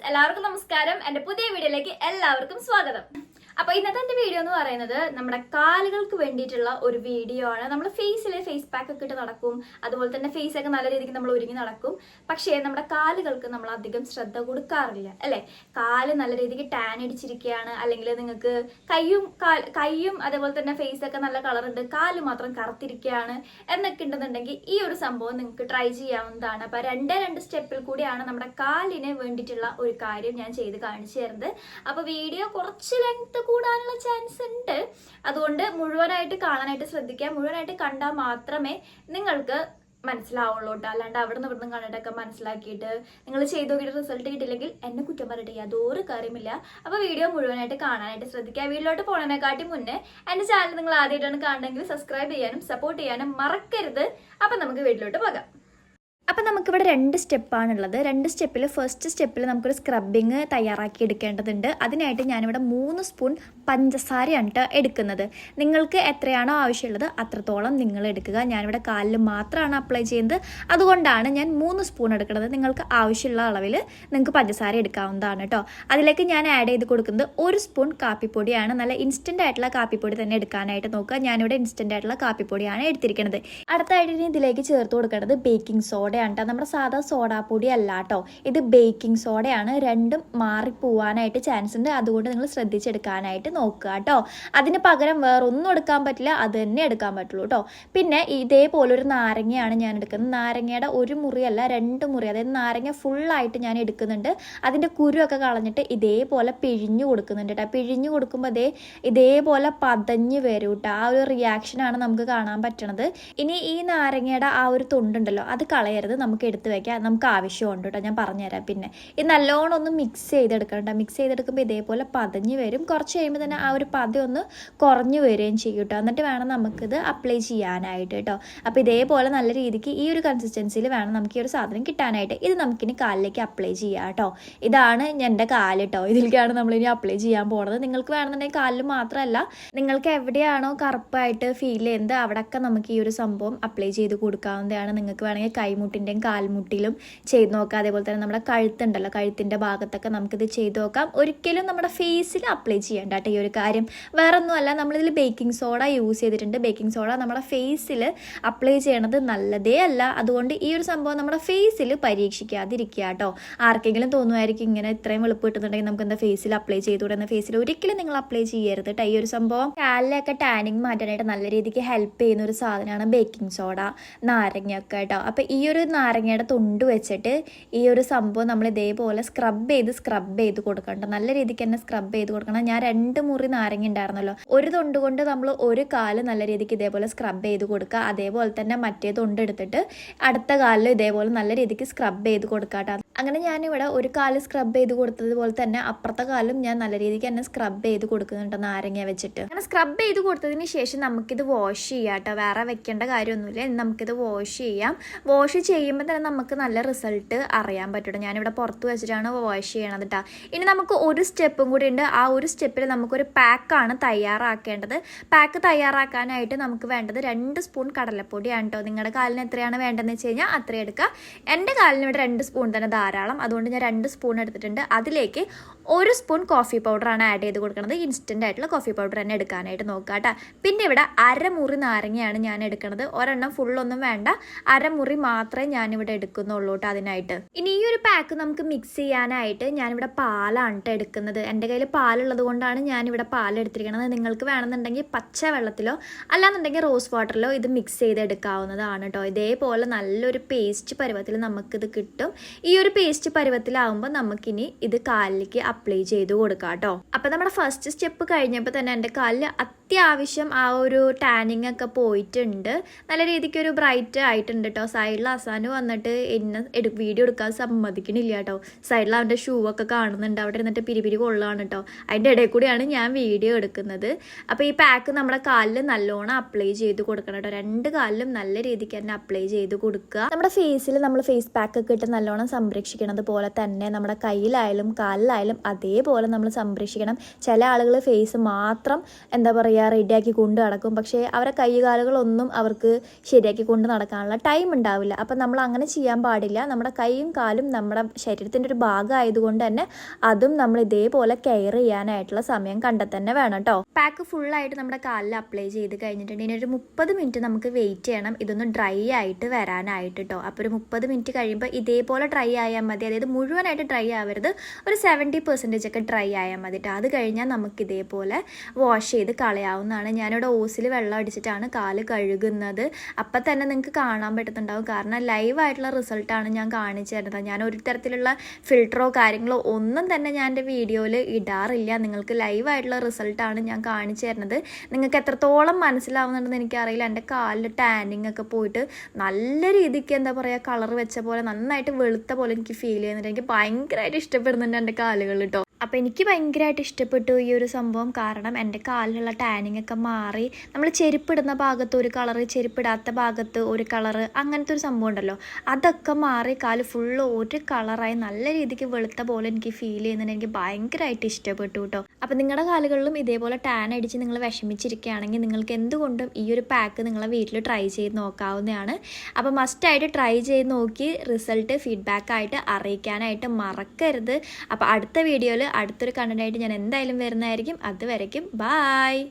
എല്ലാവർക്കും നമസ്കാരം. എൻ്റെ പുതിയ വീഡിയോയിലേക്ക് എല്ലാവർക്കും സ്വാഗതം. അപ്പോൾ ഇന്നത്തെ എൻ്റെ വീഡിയോ എന്ന് പറയുന്നത് നമ്മുടെ കാലുകൾക്ക് വേണ്ടിയിട്ടുള്ള ഒരു വീഡിയോ ആണ്. നമ്മൾ ഫേസ് പാക്ക് ഒക്കെ ഇട്ട് നടക്കും, അതുപോലെ തന്നെ ഫേസ് ഒക്കെ നല്ല രീതിക്ക് നമ്മൾ ഒരുങ്ങി നടക്കും. പക്ഷേ നമ്മുടെ കാലുകൾക്ക് നമ്മൾ അധികം ശ്രദ്ധ കൊടുക്കാറില്ല അല്ലേ. കാല് നല്ല രീതിക്ക് ടാൻ അടിച്ചിരിക്കുകയാണ്, അല്ലെങ്കിൽ നിങ്ങൾക്ക് കൈയും അതേപോലെ തന്നെ ഫേസ് ഒക്കെ നല്ല കളറുണ്ട്, കാല് മാത്രം കറുത്തിരിക്കുകയാണ് എന്നൊക്കെ ഉണ്ടെന്നുണ്ടെങ്കിൽ ഈ ഒരു സംഭവം നിങ്ങൾക്ക് ട്രൈ ചെയ്യാവുന്നതാണ്. അപ്പോൾ രണ്ട് സ്റ്റെപ്പിൽ കൂടിയാണ് നമ്മുടെ കാലിന് വേണ്ടിയിട്ടുള്ള ഒരു കാര്യം ഞാൻ ചെയ്ത് കാണിച്ചു തരുന്നത്. അപ്പോൾ വീഡിയോ കുറച്ച് ലെങ്ത് കൂടാനുള്ള ചാൻസ് ഉണ്ട്, അതുകൊണ്ട് മുഴുവനായിട്ട് കാണാനായിട്ട് ശ്രദ്ധിക്കുക. മുഴുവനായിട്ട് കണ്ടാൽ മാത്രമേ നിങ്ങൾക്ക് മനസ്സിലാവുള്ളൂ കേട്ടോ. അല്ലാണ്ട് അവിടെ നിന്ന് ഇവിടുന്ന് കണ്ടിട്ടൊക്കെ മനസ്സിലാക്കിയിട്ട് നിങ്ങൾ ചെയ്ത് നോക്കിയിട്ട് റിസൾട്ട് കിട്ടില്ലെങ്കിൽ എന്നെ കുറ്റം പറഞ്ഞിട്ട് യാതൊരു കാര്യമില്ല. അപ്പോൾ വീഡിയോ മുഴുവനായിട്ട് കാണാനായിട്ട് ശ്രദ്ധിക്കുക. വീട്ടിലോട്ട് പോകുന്നതിനെക്കാട്ടി മുന്നേ എൻ്റെ ചാനൽ നിങ്ങൾ ആദ്യമായിട്ടാണ് കാണണമെങ്കിൽ സബ്സ്ക്രൈബ് ചെയ്യാനും സപ്പോർട്ട് ചെയ്യാനും മറക്കരുത്. അപ്പം നമുക്ക് വീട്ടിലോട്ട് പോകാം. അപ്പം നമുക്കിവിടെ 2 സ്റ്റെപ്പാണുള്ളത്. 2 സ്റ്റെപ്പിൽ ഫസ്റ്റ് സ്റ്റെപ്പിൽ നമുക്കൊരു സ്ക്രബിങ് തയ്യാറാക്കി എടുക്കേണ്ടതുണ്ട്. അതിനായിട്ട് ഞാനിവിടെ 3 സ്പൂൺ പഞ്ചസാരയാണ് കേട്ടോ എടുക്കുന്നത്. നിങ്ങൾക്ക് എത്രയാണോ ആവശ്യമുള്ളത് അത്രത്തോളം നിങ്ങൾ എടുക്കുക. ഞാനിവിടെ കാലിൽ മാത്രമാണ് അപ്ലൈ ചെയ്യുന്നത്, അതുകൊണ്ടാണ് ഞാൻ 3 സ്പൂൺ എടുക്കുന്നത്. നിങ്ങൾക്ക് ആവശ്യമുള്ള അളവിൽ നിങ്ങൾക്ക് പഞ്ചസാര എടുക്കാവുന്നതാണ് കേട്ടോ. അതിലേക്ക് ഞാൻ ആഡ് ചെയ്ത് കൊടുക്കുന്നത് 1 സ്പൂൺ കാപ്പിപ്പൊടിയാണ്. നല്ല ഇൻസ്റ്റൻ്റ് ആയിട്ടുള്ള കാപ്പിപ്പൊടി തന്നെ എടുക്കാനായിട്ട് നോക്കുക. ഞാനിവിടെ ഇൻസ്റ്റൻ്റ് ആയിട്ടുള്ള കാപ്പിപ്പൊടിയാണ് എടുത്തിരിക്കുന്നത്. അടുത്തായിട്ട് ഇനി ഇതിലേക്ക് ചേർത്ത് കൊടുക്കേണ്ടത് ബേക്കിംഗ് സോഡ. നമ്മുടെ സാധാ സോഡാപ്പൊടി അല്ല കേട്ടോ, ഇത് ബേക്കിംഗ് സോഡയാണ്. രണ്ടും മാറിപ്പോവാനായിട്ട് ചാൻസ് ഉണ്ട്, അതുകൊണ്ട് നിങ്ങൾ ശ്രദ്ധിച്ചെടുക്കാനായിട്ട് നോക്കുക കേട്ടോ. അതിന് പകരം വേറെ ഒന്നും എടുക്കാൻ പറ്റില്ല, അത് തന്നെ എടുക്കാൻ പറ്റുള്ളൂ കേട്ടോ. പിന്നെ ഇതേപോലെ ഒരു നാരങ്ങയാണ് ഞാൻ എടുക്കുന്നത്. നാരങ്ങയുടെ 1 മുറിയല്ല 2 മുറി, അതായത് നാരങ്ങ ഫുള്ളായിട്ട് ഞാൻ എടുക്കുന്നുണ്ട്. അതിൻ്റെ കുരുവൊക്കെ കളഞ്ഞിട്ട് ഇതേപോലെ പിഴിഞ്ഞു കൊടുക്കുന്നുണ്ട് കേട്ടോ. പിഴിഞ്ഞു കൊടുക്കുമ്പോൾ ഇതേപോലെ പതഞ്ഞ് വരും കേട്ടോ. ആ ഒരു റിയാക്ഷനാണ് നമുക്ക് കാണാൻ പറ്റണത്. ഇനി ഈ നാരങ്ങയുടെ ആ ഒരു തൊണ്ടുണ്ടല്ലോ അത് കളയരുത്, നമുക്ക് എടുത്ത് വെക്കാം. നമുക്ക് ആവശ്യമുണ്ട് കേട്ടോ, ഞാൻ പറഞ്ഞുതരാം. പിന്നെ ഇത് നല്ലോണം ഒന്ന് മിക്സ് ചെയ്തെടുക്കണം കേട്ടോ. മിക്സ് ചെയ്തെടുക്കുമ്പോൾ ഇതേപോലെ പതഞ്ഞ് വരും. കുറച്ച് കഴിയുമ്പോൾ തന്നെ ആ ഒരു പത ഒന്ന് കുറഞ്ഞു വരികയും ചെയ്യും കേട്ടോ. എന്നിട്ട് വേണം നമുക്കിത് അപ്ലൈ ചെയ്യാനായിട്ട് കേട്ടോ. അപ്പോൾ ഇതേപോലെ നല്ല രീതിക്ക് ഈ ഒരു കൺസിസ്റ്റൻസിയിൽ വേണം നമുക്ക് ഈ ഒരു സാധനം കിട്ടാനായിട്ട്. ഇത് നമുക്കിനി കാലിലേക്ക് അപ്ലൈ ചെയ്യാം കേട്ടോ. ഇതാണ് എൻ്റെ കാല് കേട്ടോ, ഇതിലേക്കാണ് നമ്മളിനി അപ്ലൈ ചെയ്യാൻ പോകുന്നത്. നിങ്ങൾക്ക് വേണമെന്നുണ്ടെങ്കിൽ കാലിൽ മാത്രമല്ല, നിങ്ങൾക്ക് എവിടെയാണോ കറുപ്പായിട്ട് ഫീൽ ചെയ്യുന്നത് അവിടെയൊക്കെ നമുക്ക് ഈ ഒരു സംഭവം അപ്ലൈ ചെയ്ത് കൊടുക്കാവുന്നതാണ്. നിങ്ങൾക്ക് വേണമെങ്കിൽ കൈമുട്ടിൻ്റെയും കാൽമുട്ടിലും ചെയ്ത് നോക്കാം. അതേപോലെ തന്നെ നമ്മുടെ കഴുത്തുണ്ടല്ലോ, കഴുത്തിൻ്റെ ഭാഗത്തൊക്കെ നമുക്കിത് ചെയ്ത് നോക്കാം. ഒരിക്കലും നമ്മുടെ ഫേസിൽ അപ്ലൈ ചെയ്യേണ്ട കേട്ടോ ഈ ഒരു കാര്യം. വേറെ ഒന്നുമല്ല, നമ്മളിതിൽ ബേക്കിംഗ് സോഡ യൂസ് ചെയ്തിട്ടുണ്ട്. ബേക്കിംഗ് സോഡ നമ്മുടെ ഫേസിൽ അപ്ലൈ ചെയ്യണത് നല്ലതേ അല്ല. അതുകൊണ്ട് ഈ ഒരു സംഭവം നമ്മുടെ ഫേസിൽ പരീക്ഷിക്കാതിരിക്കുക കേട്ടോ. ആർക്കെങ്കിലും തോന്നുമായിരിക്കും ഇങ്ങനെ ഇത്രയും വെളുപ്പ് കിട്ടുന്നുണ്ടെങ്കിൽ നമുക്ക് എന്താ ഫേസിൽ അപ്ലൈ ചെയ്തുകൂടെ എന്ന. ഫേസിൽ ഒരിക്കലും നിങ്ങൾ അപ്ലൈ ചെയ്യരുത് കേട്ടോ. ഈ ഒരു സംഭവം കാലിലൊക്കെ ടാനിങ് മാറ്റാനായിട്ട് നല്ല രീതിക്ക് ഹെൽപ്പ് ചെയ്യുന്ന ഒരു സാധനമാണ് ബേക്കിംഗ് സോഡ, നാരങ്ങയൊക്കെ കേട്ടോ. അപ്പോൾ ഈ ഒരു നാരങ്ങയുടെ തൊണ്ട് വെച്ചിട്ട് ഈ ഒരു സംഭവം നമ്മൾ ഇതേപോലെ സ്ക്രബ് ചെയ്ത് കൊടുക്കണം. നല്ല രീതിക്ക് തന്നെ സ്ക്രബ് ചെയ്ത് കൊടുക്കണം. ഞാൻ 2 മുറി നാരങ്ങ ഉണ്ടായിരുന്നല്ലോ, ഒരു തൊണ്ട് കൊണ്ട് നമ്മൾ ഒരു കാല് നല്ല രീതിക്ക് ഇതേപോലെ സ്ക്രബ് ചെയ്ത് കൊടുക്കുക. അതേപോലെ തന്നെ മറ്റേ തൊണ്ട് എടുത്തിട്ട് അടുത്ത കാലിൽ ഇതേപോലെ നല്ല രീതിക്ക് സ്ക്രബ് ചെയ്ത് കൊടുക്കാം. അങ്ങനെ ഞാനിവിടെ ഒരു കാല് സ്ക്രബ് ചെയ്ത് കൊടുത്തതുപോലെ തന്നെ അപ്പുറത്തെ കാലും ഞാൻ നല്ല രീതിക്ക് തന്നെ സ്ക്രബ് ചെയ്ത് കൊടുക്കുന്നുണ്ട് നാരങ്ങ വെച്ചിട്ട്. അങ്ങനെ സ്ക്രബ് ചെയ്ത് കൊടുത്തതിന് ശേഷം നമുക്കിത് വാഷ് ചെയ്യാം കേട്ടോ. വേറെ വെക്കേണ്ട കാര്യമൊന്നുമില്ല, നമുക്കിത് വാഷ് ചെയ്യാം. വാഷ് ചെയ്യുമ്പോൾ തന്നെ നമുക്ക് നല്ല റിസൾട്ട് അറിയാൻ പറ്റും. ഞാനിവിടെ പുറത്ത് വെച്ചിട്ടാണ് വാഷ് ചെയ്യണത് കേട്ടോ. ഇനി നമുക്ക് ഒരു സ്റ്റെപ്പും കൂടി ഉണ്ട്. ആ ഒരു സ്റ്റെപ്പിൽ നമുക്കൊരു പാക്കാണ് തയ്യാറാക്കേണ്ടത്. പാക്ക് തയ്യാറാക്കാനായിട്ട് നമുക്ക് വേണ്ടത് 2 സ്പൂൺ കടലപ്പൊടിയാണ് കേട്ടോ. നിങ്ങളുടെ കാലിന് എത്രയാണ് വേണ്ടതെന്ന് വെച്ച് കഴിഞ്ഞാൽ അത്രയും എടുക്കുക. എൻ്റെ കാലിന് ഇവിടെ 2 സ്പൂൺ തന്നെ ധാരാളം, അതുകൊണ്ട് ഞാൻ 2 സ്പൂൺ എടുത്തിട്ടുണ്ട്. അതിലേക്ക് 1 സ്പൂൺ കോഫി പൗഡറാണ് ആഡ് ചെയ്ത് കൊടുക്കുന്നത്. ഇൻസ്റ്റൻ്റ് ആയിട്ടുള്ള കോഫി പൗഡർ തന്നെ എടുക്കാനായിട്ട് നോക്കുക കേട്ടോ. പിന്നെ ഇവിടെ 1/2 മുറി നാരങ്ങയാണ് ഞാൻ എടുക്കുന്നത്. ഒരെണ്ണം ഫുള്ളൊന്നും വേണ്ട, 1/2 മുറി മാത്രമേ ഞാനിവിടെ എടുക്കുന്നുള്ളൂ കേട്ടോ അതിനായിട്ട്. ഇനി ഈ ഒരു പാക്ക് നമുക്ക് മിക്സ് ചെയ്യാനായിട്ട് ഞാനിവിടെ പാലാണ് കേട്ടോ എടുക്കുന്നത്. എൻ്റെ കയ്യിൽ പാലുള്ളത് കൊണ്ടാണ് ഞാനിവിടെ പാലെടുത്തിരിക്കുന്നത്. നിങ്ങൾക്ക് വേണമെന്നുണ്ടെങ്കിൽ പച്ച വെള്ളത്തിലോ അല്ലാന്നുണ്ടെങ്കിൽ റോസ് വാട്ടറിലോ ഇത് മിക്സ് ചെയ്തെടുക്കാവുന്നതാണ് കേട്ടോ. ഇതേപോലെ നല്ലൊരു പേസ്റ്റ് പരുവത്തിൽ നമുക്കിത് കിട്ടും. ഈ ഒരു പേസ്റ്റ് പരുവത്തിലാവുമ്പോൾ നമുക്കിനി ഇത് കാലിലേക്ക് അപ്ലൈ ചെയ്ത് കൊടുക്കാം കേട്ടോ. അപ്പം നമ്മുടെ ഫസ്റ്റ് സ്റ്റെപ്പ് കഴിഞ്ഞപ്പോൾ തന്നെ എൻ്റെ കാലിൽ അത്യാവശ്യം ആ ഒരു ടാനിങ് ഒക്കെ പോയിട്ടുണ്ട്. നല്ല രീതിക്ക് ഒരു ബ്രൈറ്റ് ആയിട്ടുണ്ട് കേട്ടോ. സൈഡിൽ അവസാനം വന്നിട്ട് എന്നെ വീഡിയോ എടുക്കാൻ സമ്മതിക്കണില്ല കേട്ടോ. സൈഡിൽ അവൻ്റെ ഷൂ ഒക്കെ കാണുന്നുണ്ട്, അവിടെ ഇരുന്നിട്ട് പിരിപിരി കൊള്ളാണ് കേട്ടോ. അതിൻ്റെ ഇടയിൽ കൂടിയാണ് ഞാൻ വീഡിയോ എടുക്കുന്നത്. അപ്പോൾ ഈ പാക്ക് നമ്മുടെ കാലിൽ നല്ലോണം അപ്ലൈ ചെയ്ത് കൊടുക്കണം കേട്ടോ. 2 കാലിലും നല്ല രീതിക്ക് തന്നെ അപ്ലൈ ചെയ്ത് കൊടുക്കുക. നമ്മുടെ ഫേസിൽ നമ്മൾ ഫേസ് പാക്ക് ഒക്കെ ഇട്ട് നല്ലോണം സംരക്ഷിക്കുക. സംരക്ഷിക്കുന്നത് പോലെ തന്നെ നമ്മുടെ കയ്യിലായാലും കാലിലായാലും അതേപോലെ നമ്മൾ സംരക്ഷിക്കണം. ചില ആളുകൾ ഫേസ് മാത്രം എന്താ പറയുക റെഡിയാക്കി കൊണ്ട് നടക്കും, പക്ഷേ അവരെ കൈ കാലുകളൊന്നും അവർക്ക് ശരിയാക്കി കൊണ്ട് നടക്കാനുള്ള ടൈം ഉണ്ടാവില്ല. അപ്പം നമ്മൾ അങ്ങനെ ചെയ്യാൻ പാടില്ല. നമ്മുടെ കൈയും കാലും നമ്മുടെ ശരീരത്തിൻ്റെ ഒരു ഭാഗമായതുകൊണ്ട് തന്നെ അതും നമ്മൾ ഇതേപോലെ കെയർ ചെയ്യാനായിട്ടുള്ള സമയം കണ്ടെത്തന്നെ വേണം കേട്ടോ. പാക്ക് ഫുള്ളായിട്ട് നമ്മുടെ കാലിൽ അപ്ലൈ ചെയ്ത് കഴിഞ്ഞിട്ടുണ്ടെങ്കിൽ ഒരു 30 മിനിറ്റ് നമുക്ക് വെയിറ്റ് ചെയ്യണം ഇതൊന്ന് ഡ്രൈ ആയിട്ട് വരാനായിട്ട് കേട്ടോ. അപ്പോൾ ഒരു 30 മിനിറ്റ് കഴിയുമ്പോൾ ഇതേപോലെ ഡ്രൈ ആയാൽ മതി. അതായത് മുഴുവനായിട്ട് ഡ്രൈ ആവരുത്, ഒരു 70% ഒക്കെ ഡ്രൈ ആയാൽ മതി കേട്ടോ. അത് കഴിഞ്ഞാൽ നമുക്ക് ഇതേപോലെ വാഷ് ചെയ്ത് കളയാവുന്നതാണ്. ഞാനിവിടെ ഓസിൽ വെള്ളം അടിച്ചിട്ടാണ് കാല് കഴുകുന്നത്. അപ്പം തന്നെ നിങ്ങൾക്ക് കാണാൻ പറ്റുന്നുണ്ടാവും, കാരണം ലൈവായിട്ടുള്ള റിസൾട്ടാണ് ഞാൻ കാണിച്ചു തരുന്നത്. ഞാൻ ഒരു തരത്തിലുള്ള ഫിൽറ്ററോ കാര്യങ്ങളോ ഒന്നും തന്നെ ഞാൻ എൻ്റെ വീഡിയോയിൽ ഇടാറില്ല. നിങ്ങൾക്ക് ലൈവായിട്ടുള്ള റിസൾട്ടാണ് ഞാൻ കാണിച്ചു തരുന്നത്. നിങ്ങൾക്ക് എത്രത്തോളം മനസ്സിലാവുന്നുണ്ടെന്ന് എനിക്കറിയില്ല. എൻ്റെ കാലിൽ ടാനിങ് ഒക്കെ പോയിട്ട് നല്ല രീതിക്ക് എന്താ പറയുക കളർ വെച്ച പോലെ നന്നായിട്ട് വെളുത്ത പോലെ എനിക്ക് ഫീൽ ചെയ്യുന്നുണ്ട്. എനിക്ക് ഭയങ്കരമായിട്ട് ഇഷ്ടപ്പെടുന്നുണ്ട് എൻ്റെ കാലുകൾ കേട്ടോ. അപ്പോൾ എനിക്ക് ഭയങ്കരമായിട്ട് ഇഷ്ടപ്പെട്ടു ഈ ഒരു സംഭവം. കാരണം എൻ്റെ കാലിലുള്ള ടാനിങ് ഒക്കെ മാറി. നമ്മൾ ചെരുപ്പിടുന്ന ഭാഗത്ത് ഒരു കളറ്, ചെരുപ്പിടാത്ത ഭാഗത്ത് ഒരു കളറ്, അങ്ങനത്തെ ഒരു സംഭവം ഉണ്ടല്ലോ, അതൊക്കെ മാറി കാല് ഫുള്ള് ഒരു കളറായി നല്ല രീതിക്ക് വെളുത്ത പോലെ എനിക്ക് ഫീൽ ചെയ്യുന്നുണ്ട്. എനിക്ക് ഭയങ്കരമായിട്ട് ഇഷ്ടപ്പെട്ടു കേട്ടോ. അപ്പോൾ നിങ്ങളുടെ കാലുകളിലും ഇതേപോലെ ടാൻ അടിച്ച് നിങ്ങൾ വിഷമിച്ചിരിക്കുകയാണെങ്കിൽ നിങ്ങൾക്ക് എന്തുകൊണ്ടും ഈ ഒരു പാക്ക് നിങ്ങളെ വീട്ടിൽ ട്രൈ ചെയ്ത് നോക്കാവുന്നതാണ്. അപ്പോൾ മസ്റ്റായിട്ട് ട്രൈ ചെയ്ത് നോക്കി റിസൾട്ട് ഫീഡ്ബാക്കായിട്ട് അറിയിക്കാനായിട്ട് മറക്കരുത്. അപ്പോൾ അടുത്ത വീഡിയോയിൽ അടുത്തൊരു കണ്ടൻ്റായിട്ട് ഞാൻ എന്തായാലും വരുന്നതായിരിക്കും. അതുവരയ്ക്കും ബായ്.